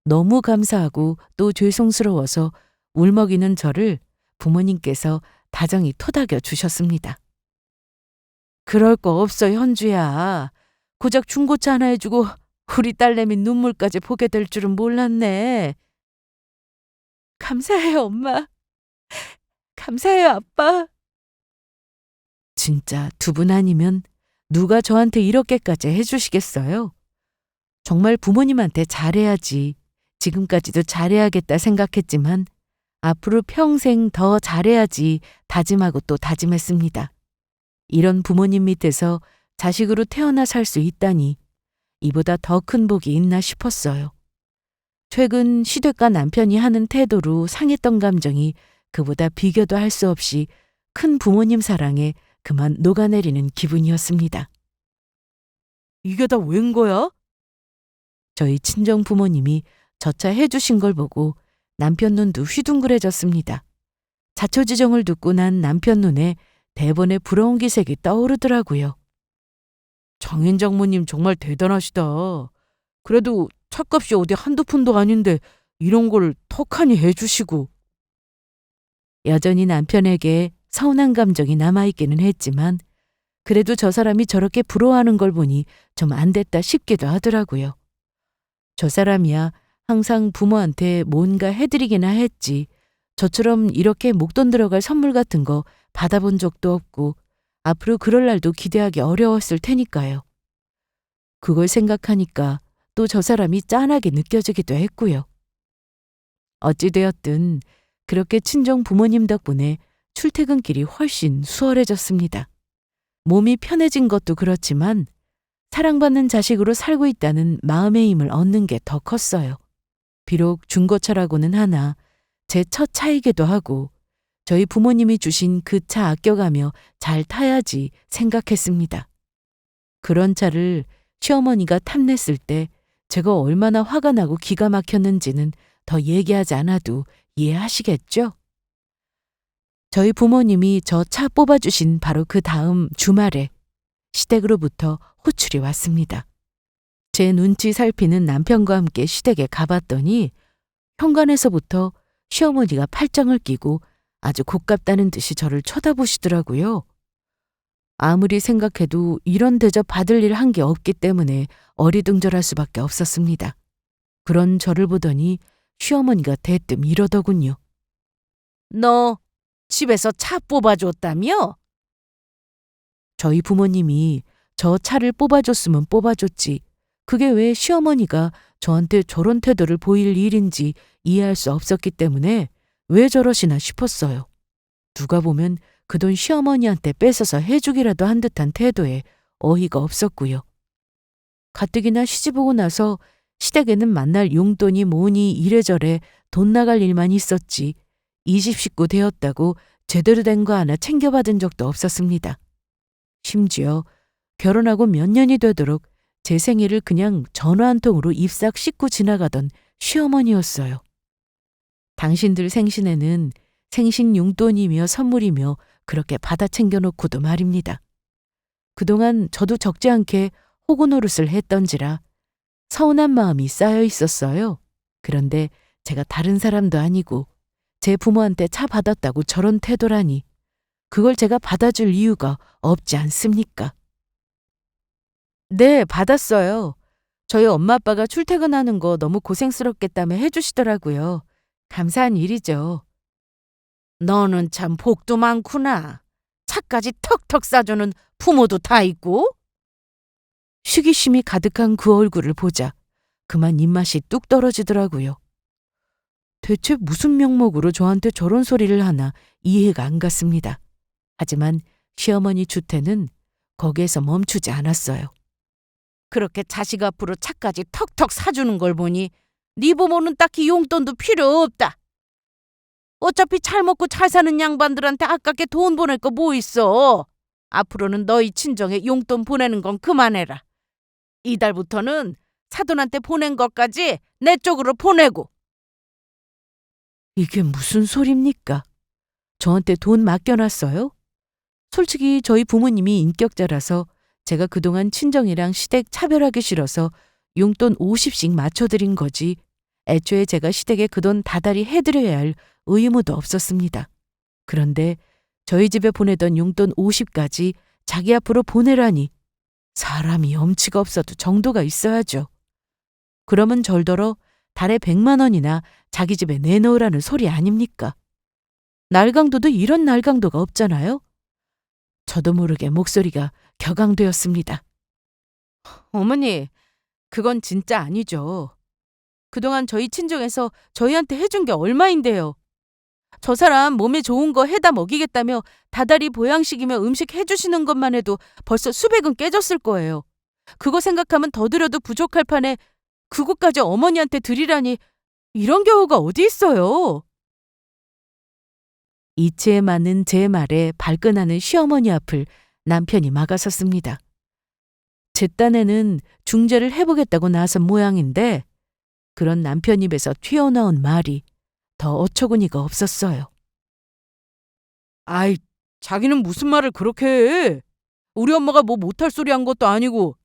너무 감사하고 또 죄송스러워서 울먹이는 저를 부모님께서 다정히 토닥여 주셨습니다. 그럴 거 없어, 현주야. 고작 중고차 하나 해주고 우리 딸내미 눈물까지 보게 될 줄은 몰랐네. 감사해요, 엄마. 감사해요, 아빠. 진짜 두 분 아니면 누가 저한테 이렇게까지 해주시겠어요? 정말 부모님한테 잘해야지 지금까지도 잘해야겠다 생각했지만 앞으로 평생 더 잘해야지 다짐하고 또 다짐했습니다. 이런 부모님 밑에서 자식으로 태어나 살 수 있다니 이보다 더 큰 복이 있나 싶었어요. 최근 시댁과 남편이 하는 태도로 상했던 감정이 그보다 비교도 할 수 없이 큰 부모님 사랑에 그만 녹아내리는 기분이었습니다. 이게 다 웬 거야? 저희 친정 부모님이 저차 해주신 걸 보고 남편 눈도 휘둥그레졌습니다. 자초지종을 듣고 난 남편 눈에 대번에 부러운 기색이 떠오르더라고요. 장인 장모님 정말 대단하시다. 그래도 차값이 어디 한두 푼도 아닌데 이런 걸 턱하니 해주시고. 여전히 남편에게 서운한 감정이 남아있기는 했지만 그래도 저 사람이 저렇게 부러워하는 걸 보니 좀 안 됐다 싶기도 하더라고요. 저 사람이야 항상 부모한테 뭔가 해드리기나 했지 저처럼 이렇게 목돈 들어갈 선물 같은 거 받아본 적도 없고 앞으로 그럴 날도 기대하기 어려웠을 테니까요. 그걸 생각하니까 또 저 사람이 짠하게 느껴지기도 했고요. 어찌되었든 그렇게 친정 부모님 덕분에 출퇴근길이 훨씬 수월해졌습니다. 몸이 편해진 것도 그렇지만 사랑받는 자식으로 살고 있다는 마음의 힘을 얻는 게 더 컸어요. 비록 중고차라고는 하나 제 첫 차이기도 하고 저희 부모님이 주신 그 차 아껴가며 잘 타야지 생각했습니다. 그런 차를 시어머니가 탐냈을 때 제가 얼마나 화가 나고 기가 막혔는지는 더 얘기하지 않아도 이해하시겠죠? 저희 부모님이 저 차 뽑아주신 바로 그 다음 주말에 시댁으로부터 호출이 왔습니다. 제 눈치 살피는 남편과 함께 시댁에 가봤더니 현관에서부터 시어머니가 팔짱을 끼고 아주 고깝다는 듯이 저를 쳐다보시더라고요. 아무리 생각해도 이런 대접 받을 일 한 게 없기 때문에 어리둥절할 수밖에 없었습니다. 그런 저를 보더니 시어머니가 대뜸 이러더군요. 너 집에서 차 뽑아줬다며? 저희 부모님이 저 차를 뽑아줬으면 뽑아줬지 그게 왜 시어머니가 저한테 저런 태도를 보일 일인지 이해할 수 없었기 때문에 왜 저러시나 싶었어요. 누가 보면 그 돈 시어머니한테 뺏어서 해주기라도 한 듯한 태도에 어이가 없었고요. 가뜩이나 시집오고 나서 시댁에는 만날 용돈이 뭐니 이래저래 돈 나갈 일만 있었지 20식구 되었다고 제대로 된 거 하나 챙겨받은 적도 없었습니다. 심지어 결혼하고 몇 년이 되도록 제 생일을 그냥 전화 한 통으로 잎싹 씻고 지나가던 시어머니였어요. 당신들 생신에는 생신 용돈이며 선물이며 그렇게 받아 챙겨놓고도 말입니다. 그동안 저도 적지 않게 호구 노릇을 했던지라 서운한 마음이 쌓여 있었어요. 그런데 제가 다른 사람도 아니고 제 부모한테 차 받았다고 저런 태도라니 그걸 제가 받아줄 이유가 없지 않습니까? 네, 받았어요. 저희 엄마 아빠가 출퇴근하는 거 너무 고생스럽겠다며 해주시더라고요. 감사한 일이죠. 너는 참 복도 많구나. 차까지 턱턱 싸주는 부모도 다 있고. 시기심이 가득한 그 얼굴을 보자 그만 입맛이 뚝 떨어지더라고요. 대체 무슨 명목으로 저한테 저런 소리를 하나 이해가 안 갔습니다. 하지만 시어머니 주태는 거기에서 멈추지 않았어요. 그렇게 자식 앞으로 차까지 턱턱 사주는 걸 보니 네 부모는 딱히 용돈도 필요 없다. 어차피 잘 먹고 잘 사는 양반들한테 아깝게 돈 보낼 거 뭐 있어. 앞으로는 너희 친정에 용돈 보내는 건 그만해라. 이달부터는 사돈한테 보낸 것까지 내 쪽으로 보내고. 이게 무슨 소리입니까? 저한테 돈 맡겨놨어요? 솔직히 저희 부모님이 인격자라서 제가 그동안 친정이랑 시댁 차별하기 싫어서 용돈 50씩 맞춰드린 거지 애초에 제가 시댁에 그 돈 다달이 해드려야 할 의무도 없었습니다. 그런데 저희 집에 보내던 용돈 50까지 자기 앞으로 보내라니 사람이 염치가 없어도 정도가 있어야죠. 그러면 절더러 달에 100만 원이나 자기 집에 내놓으라는 소리 아닙니까? 날강도도 이런 날강도가 없잖아요. 저도 모르게 목소리가 격앙되었습니다. 어머니, 그건 진짜 아니죠. 그동안 저희 친정에서 저희한테 해준 게 얼마인데요. 저 사람 몸에 좋은 거 해다 먹이겠다며 다달이 보양식이며 음식 해주시는 것만 해도 벌써 수백은 깨졌을 거예요. 그거 생각하면 더 드려도 부족할 판에 그것까지 어머니한테 드리라니 이런 경우가 어디 있어요. 이치에 맞는 제 말에 발끈하는 시어머니 앞을 남편이 막아섰습니다. 제 딴에는 중재를 해보겠다고 나선 모양인데 그런 남편 입에서 튀어나온 말이 더 어처구니가 없었어요. 아이, 자기는 무슨 말을 그렇게 해? 우리 엄마가 뭐 못할 소리 한 것도 아니고.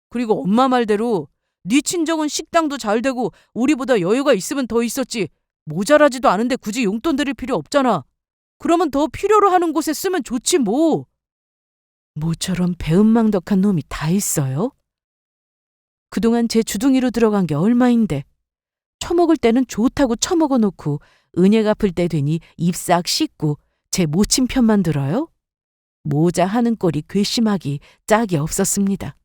그리고 엄마 말대로 네 친정은 식당도 잘 되고 우리보다 여유가 있으면 더 있었지. 모자라지도 않은데 굳이 용돈 드릴 필요 없잖아. 그러면 더 필요로 하는 곳에 쓰면 좋지 뭐. 모처럼 배은망덕한 놈이 다 있어요? 그동안 제 주둥이로 들어간 게 얼마인데 처먹을 때는 좋다고 처먹어 놓고 은혜 갚을 때 되니 입 싹 씻고 제 모친 편만 들어요? 모자 하는 꼴이 괘씸하기 짝이 없었습니다.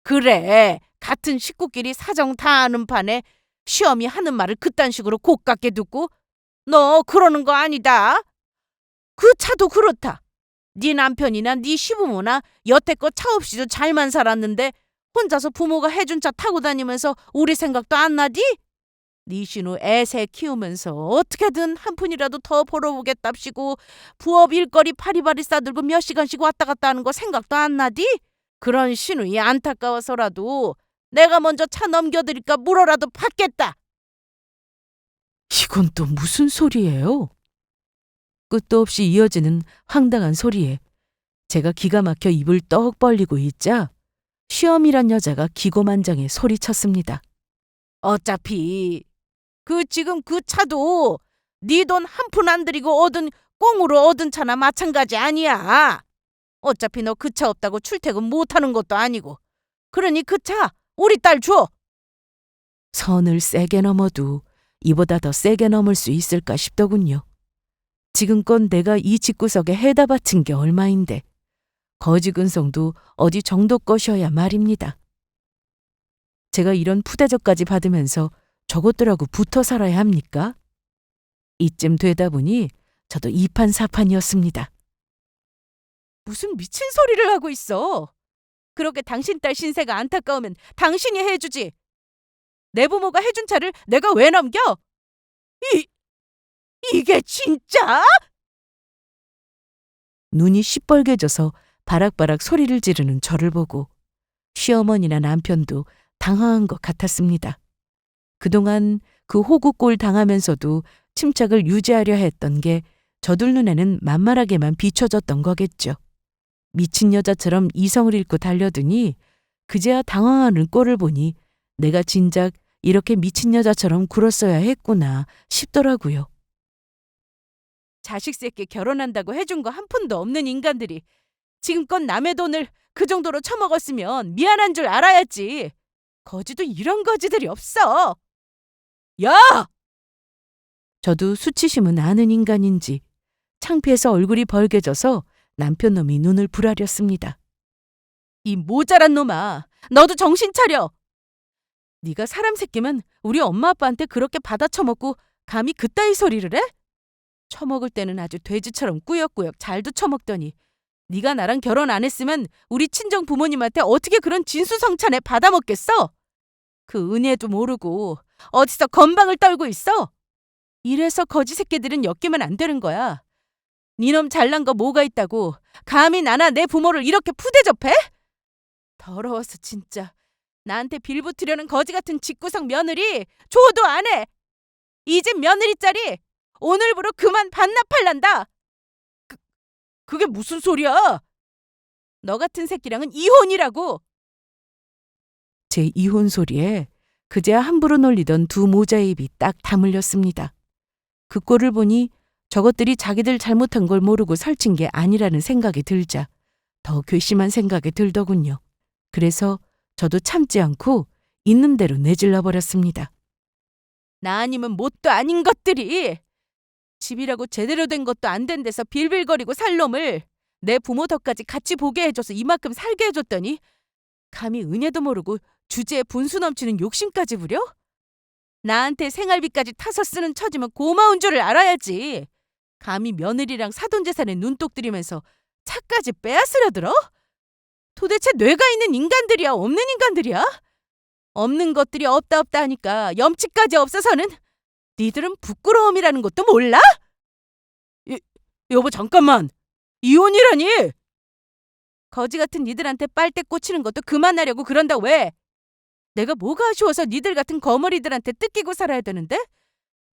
그래, 같은 식구끼리 사정 다 아는 판에 시엄이 하는 말을 그딴 식으로 고깝게 듣고 너 그러는 거 아니다. 그 차도 그렇다. 네 남편이나 네 시부모나 여태껏 차 없이도 잘만 살았는데 혼자서 부모가 해준 차 타고 다니면서 우리 생각도 안 나디? 네 신우 애새 키우면서 어떻게든 한 푼이라도 더 벌어보겠답시고 부업 일거리 파리바리 싸들고 몇 시간씩 왔다 갔다 하는 거 생각도 안 나디? 그런 신우이 안타까워서라도 내가 먼저 차 넘겨드릴까 물어라도 받겠다. 이건 또 무슨 소리예요? 끝도 없이 이어지는 황당한 소리에 제가 기가 막혀 입을 떡 벌리고 있자 시엄이란 여자가 기고만장해 소리쳤습니다. 어차피 지금 그 차도 네 돈 한 푼 안 들이고 얻은 꽁으로 얻은 차나 마찬가지 아니야. 어차피 너 그 차 없다고 출퇴근 못하는 것도 아니고. 그러니 그 차 우리 딸 줘. 선을 세게 넘어도 이보다 더 세게 넘을 수 있을까 싶더군요. 지금껏 내가 이 집구석에 해다 바친 게 얼마인데 거지근성도 어디 정도 것이어야 말입니다. 제가 이런 푸대접까지 받으면서 저것들하고 붙어 살아야 합니까? 이쯤 되다 보니 저도 이판사판이었습니다. 무슨 미친 소리를 하고 있어. 그렇게 당신 딸 신세가 안타까우면 당신이 해주지. 내 부모가 해준 차를 내가 왜 넘겨? 이게 진짜? 눈이 시뻘개져서 바락바락 소리를 지르는 저를 보고 시어머니나 남편도 당황한 것 같았습니다. 그동안 그 호구꼴 당하면서도 침착을 유지하려 했던 게 저들 눈에는 만만하게만 비춰졌던 거겠죠. 미친 여자처럼 이성을 잃고 달려드니 그제야 당황하는 꼴을 보니 내가 진작 이렇게 미친 여자처럼 굴었어야 했구나 싶더라고요. 자식 새끼 결혼한다고 해준 거 한 푼도 없는 인간들이 지금껏 남의 돈을 그 정도로 처먹었으면 미안한 줄 알아야지. 거지도 이런 거지들이 없어. 야! 저도 수치심은 아는 인간인지 창피해서 얼굴이 벌개져서 남편 놈이 눈을 부라렸습니다. 이 모자란 놈아, 너도 정신 차려. 네가 사람 새끼면 우리 엄마 아빠한테 그렇게 받아 처먹고 감히 그따위 소리를 해? 처먹을 때는 아주 돼지처럼 꾸역꾸역 잘도 처먹더니 네가 나랑 결혼 안 했으면 우리 친정 부모님한테 어떻게 그런 진수성찬에 받아먹겠어? 그 은혜도 모르고 어디서 건방을 떨고 있어? 이래서 거지 새끼들은 엮이면 안 되는 거야. 니놈 잘난 거 뭐가 있다고 감히 나나 내 부모를 이렇게 푸대접해? 더러워서 진짜. 나한테 빌붙으려는 거지 같은 집구석 며느리 줘도 안 해. 이 집 며느리 자리 오늘부로 그만 반납할란다. 그게 무슨 소리야? 너 같은 새끼랑은 이혼이라고. 제 이혼 소리에 그제야 함부로 놀리던 두 모자의 입이 딱 다물렸습니다. 그 꼴을 보니 저것들이 자기들 잘못한 걸 모르고 설친 게 아니라는 생각이 들자 더 괘씸한 생각이 들더군요. 그래서 저도 참지 않고 있는 대로 내질러 버렸습니다. 나 아니면 뭣도 아닌 것들이 집이라고 제대로 된 것도 안 된 데서 빌빌거리고 살 놈을 내 부모 덕까지 같이 보게 해줘서 이만큼 살게 해줬더니 감히 은혜도 모르고 주제에 분수 넘치는 욕심까지 부려? 나한테 생활비까지 타서 쓰는 처지면 고마운 줄을 알아야지. 감히 며느리랑 사돈재산에 눈독 들이면서 차까지 빼앗으려 들어? 도대체 뇌가 있는 인간들이야, 없는 인간들이야? 없는 것들이 없다 없다 하니까 염치까지 없어서는 니들은 부끄러움이라는 것도 몰라? 여보 잠깐만. 이혼이라니? 거지 같은 니들한테 빨대 꽂히는 것도 그만하려고 그런다 왜? 내가 뭐가 아쉬워서 니들 같은 거머리들한테 뜯기고 살아야 되는데?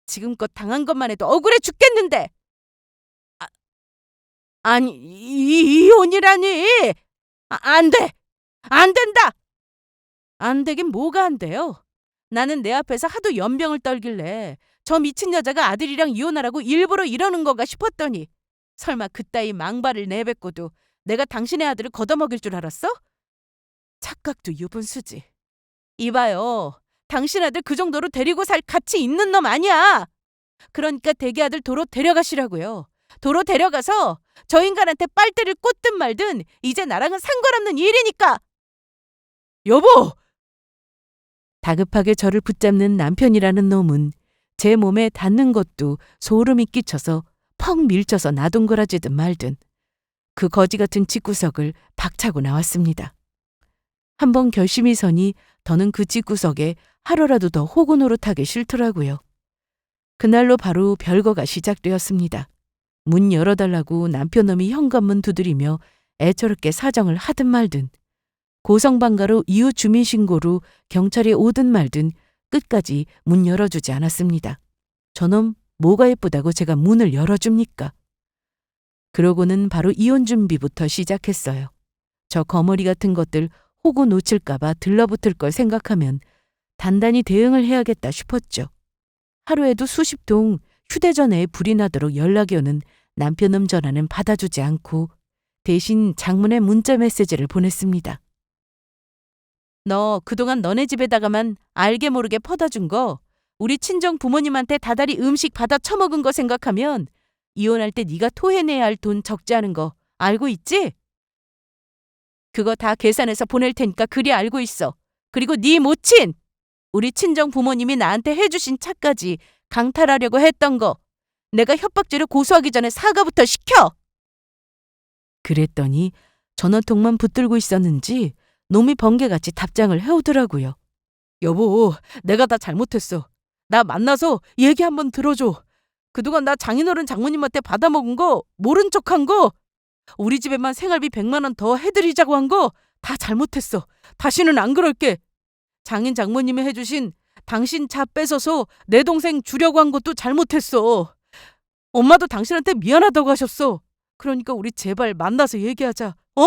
지금껏 당한 것만 해도 억울해 죽겠는데. 아니 이혼이라니. 안 돼. 안 된다. 안 되긴 뭐가 안 돼요. 나는 내 앞에서 하도 연병을 떨길래 저 미친 여자가 아들이랑 이혼하라고 일부러 이러는 건가 싶었더니 설마 그따위 망발을 내뱉고도 내가 당신의 아들을 걷어먹일 줄 알았어? 착각도 유분수지. 이봐요. 당신 아들 그 정도로 데리고 살 가치 있는 놈 아니야. 그러니까 대기 아들 도로 데려가시라고요. 도로 데려가서 저 인간한테 빨대를 꽂든 말든 이제 나랑은 상관없는 일이니까. 여보! 다급하게 저를 붙잡는 남편이라는 놈은 제 몸에 닿는 것도 소름이 끼쳐서 펑 밀쳐서 나동거라지든 말든 그 거지 같은 집구석을 박차고 나왔습니다. 한번 결심이 서니 더는 그 집구석에 하루라도 더 호구 노릇하기 싫더라고요. 그날로 바로 별거가 시작되었습니다. 문 열어달라고 남편놈이 현관문 두드리며 애처롭게 사정을 하든 말든 고성방가로 이웃 주민신고로 경찰이 오든 말든 끝까지 문 열어주지 않았습니다. 저놈 뭐가 예쁘다고 제가 문을 열어줍니까? 그러고는 바로 이혼 준비부터 시작했어요. 저 거머리 같은 것들 호구 놓칠까봐 들러붙을 걸 생각하면 단단히 대응을 해야겠다 싶었죠. 하루에도 수십 통 휴대전화에 불이 나도록 연락이 오는 남편놈 전화는 받아주지 않고 대신 장문의 문자 메시지를 보냈습니다. 너 그동안 너네 집에다가만 알게 모르게 퍼다 준 거 우리 친정 부모님한테 다달이 음식 받아 처먹은 거 생각하면 이혼할 때 네가 토해내야 할 돈 적지 않은 거 알고 있지? 그거 다 계산해서 보낼 테니까 그리 알고 있어. 그리고 네 모친! 우리 친정 부모님이 나한테 해주신 차까지 강탈하려고 했던 거 내가 협박죄로 고소하기 전에 사과부터 시켜! 그랬더니 전화통만 붙들고 있었는지 놈이 번개같이 답장을 해오더라고요. 여보, 내가 다 잘못했어. 나 만나서 얘기 한번 들어줘. 그동안 나 장인어른 장모님한테 받아먹은 거, 모른 척한 거, 우리 집에만 생활비 100만 원 더 해드리자고 한 거 다 잘못했어. 다시는 안 그럴게. 장인 장모님이 해주신 당신 차 뺏어서 내 동생 주려고 한 것도 잘못했어. 엄마도 당신한테 미안하다고 하셨어. 그러니까 우리 제발 만나서 얘기하자. 어?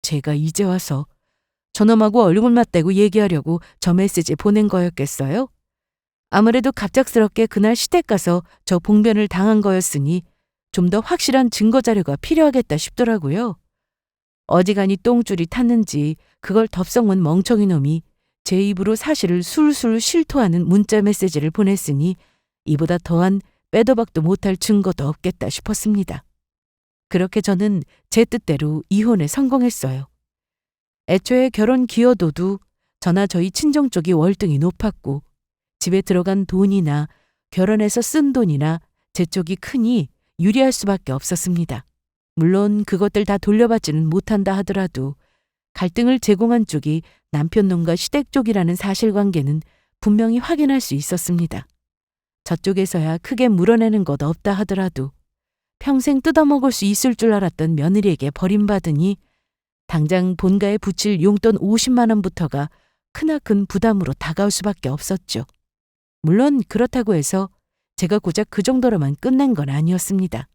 제가 이제 와서 저놈하고 얼굴 맞대고 얘기하려고 저 메시지 보낸 거였겠어요? 아무래도 갑작스럽게 그날 시댁 가서 저 봉변을 당한 거였으니 좀 더 확실한 증거 자료가 필요하겠다 싶더라고요. 어지간히 똥줄이 탔는지 그걸 덥석문 멍청이 놈이 제 입으로 사실을 술술 실토하는 문자 메시지를 보냈으니 이보다 더한 빼도 박도 못할 증거도 없겠다 싶었습니다. 그렇게 저는 제 뜻대로 이혼에 성공했어요. 애초에 결혼 기여도도 저나 저희 친정 쪽이 월등히 높았고 집에 들어간 돈이나 결혼해서 쓴 돈이나 제 쪽이 크니 유리할 수밖에 없었습니다. 물론 그것들 다 돌려받지는 못한다 하더라도 갈등을 제공한 쪽이 남편놈과 시댁 쪽이라는 사실관계는 분명히 확인할 수 있었습니다. 저쪽에서야 크게 물어내는 것 없다 하더라도 평생 뜯어먹을 수 있을 줄 알았던 며느리에게 버림받으니 당장 본가에 붙일 용돈 50만 원부터가 크나큰 부담으로 다가올 수밖에 없었죠. 물론 그렇다고 해서 제가 고작 그 정도로만 끝낸 건 아니었습니다.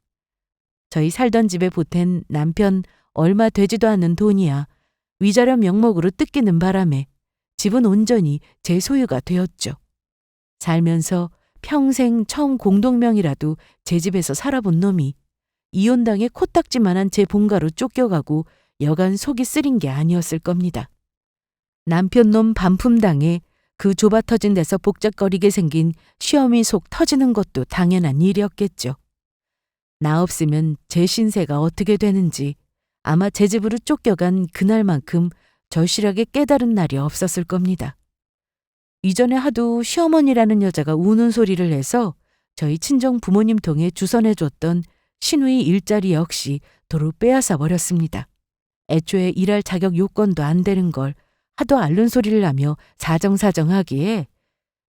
저희 살던 집에 보탠 남편 얼마 되지도 않는 돈이야 위자료 명목으로 뜯기는 바람에 집은 온전히 제 소유가 되었죠. 살면서 평생 처음 공동명이라도 제 집에서 살아본 놈이 이혼당해 코딱지만한 제 본가로 쫓겨가고 여간 속이 쓰린 게 아니었을 겁니다. 남편놈 반품당해 그 좁아터진 데서 복잡거리게 생긴 시어미 속 터지는 것도 당연한 일이었겠죠. 나 없으면 제 신세가 어떻게 되는지 아마 제 집으로 쫓겨간 그날만큼 절실하게 깨달은 날이 없었을 겁니다. 이전에 하도 시어머니라는 여자가 우는 소리를 해서 저희 친정 부모님 통해 주선해줬던 시누이 일자리 역시 도로 빼앗아 버렸습니다. 애초에 일할 자격 요건도 안 되는 걸 하도 앓는 소리를 하며 사정사정하기에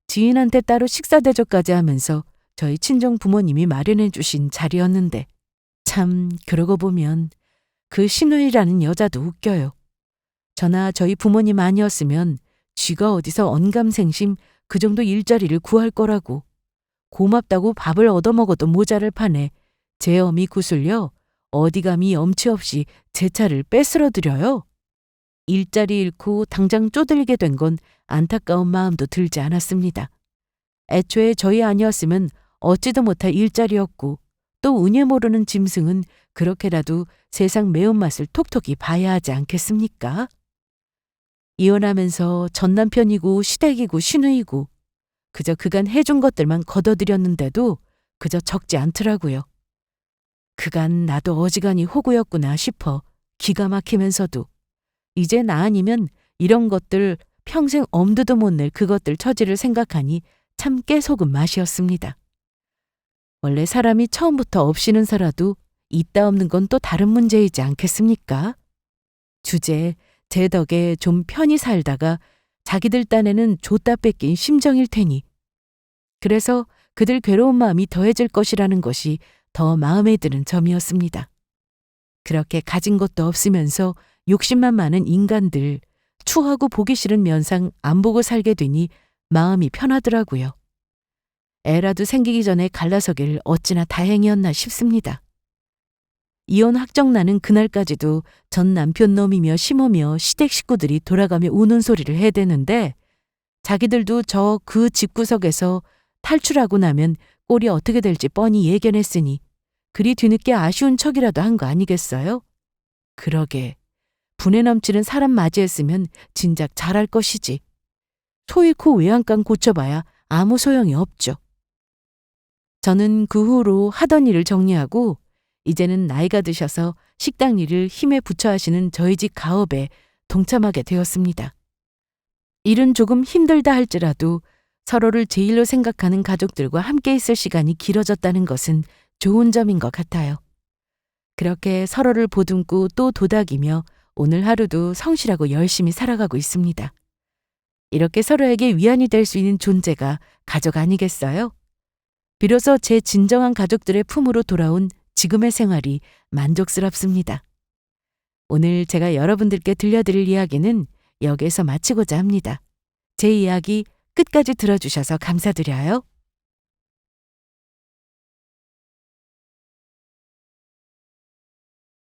지인한테 따로 식사 대접까지 하면서 저희 친정 부모님이 마련해 주신 자리였는데, 참 그러고 보면 그 시누이라는 여자도 웃겨요. 저나 저희 부모님 아니었으면 쥐가 어디서 언감생심 그 정도 일자리를 구할 거라고, 고맙다고 밥을 얻어먹어도 모자랄 판에 제 어미 구슬려 어디 감히 염치 없이 제 차를 뺏으러들여요. 일자리 잃고 당장 쪼들리게 된 건 안타까운 마음도 들지 않았습니다. 애초에 저희 아니었으면 얻지도 못할 일자리였고, 또 은혜 모르는 짐승은 그렇게라도 세상 매운맛을 톡톡히 봐야 하지 않겠습니까? 이혼하면서 전남편이고 시댁이고 시누이고 그저 그간 해준 것들만 걷어들였는데도 그저 적지 않더라고요. 그간 나도 어지간히 호구였구나 싶어 기가 막히면서도 이제 나 아니면 이런 것들 평생 엄두도 못 낼 그것들 처지를 생각하니 참 깨속은 맛이었습니다. 원래 사람이 처음부터 없이는 살아도 있다 없는 건 또 다른 문제이지 않겠습니까? 주제 제 덕에 좀 편히 살다가 자기들 딴에는 줬다 뺏긴 심정일 테니, 그래서 그들 괴로운 마음이 더해질 것이라는 것이 더 마음에 드는 점이었습니다. 그렇게 가진 것도 없으면서 욕심만 많은 인간들, 추하고 보기 싫은 면상 안 보고 살게 되니 마음이 편하더라고요. 애라도 생기기 전에 갈라서길 어찌나 다행이었나 싶습니다. 이혼 확정 나는 그날까지도 전 남편 놈이며 시모며 시댁 식구들이 돌아가며 우는 소리를 해대는데, 자기들도 저 그 집구석에서 탈출하고 나면 꼴이 어떻게 될지 뻔히 예견했으니 그리 뒤늦게 아쉬운 척이라도 한 거 아니겠어요? 그러게 분에 넘치는 사람 맞이했으면 진작 잘할 것이지. 소 잃고 외양간 고쳐봐야 아무 소용이 없죠. 저는 그 후로 하던 일을 정리하고 이제는 나이가 드셔서 식당 일을 힘에 부처 하시는 저희 집 가업에 동참하게 되었습니다. 일은 조금 힘들다 할지라도 서로를 제일로 생각하는 가족들과 함께 있을 시간이 길어졌다는 것은 좋은 점인 것 같아요. 그렇게 서로를 보듬고 또 도닥이며 오늘 하루도 성실하고 열심히 살아가고 있습니다. 이렇게 서로에게 위안이 될 수 있는 존재가 가족 아니겠어요? 비로소 제 진정한 가족들의 품으로 돌아온 지금의 생활이 만족스럽습니다. 오늘 제가 여러분들께 들려드릴 이야기는 여기에서 마치고자 합니다. 제 이야기 끝까지 들어주셔서 감사드려요.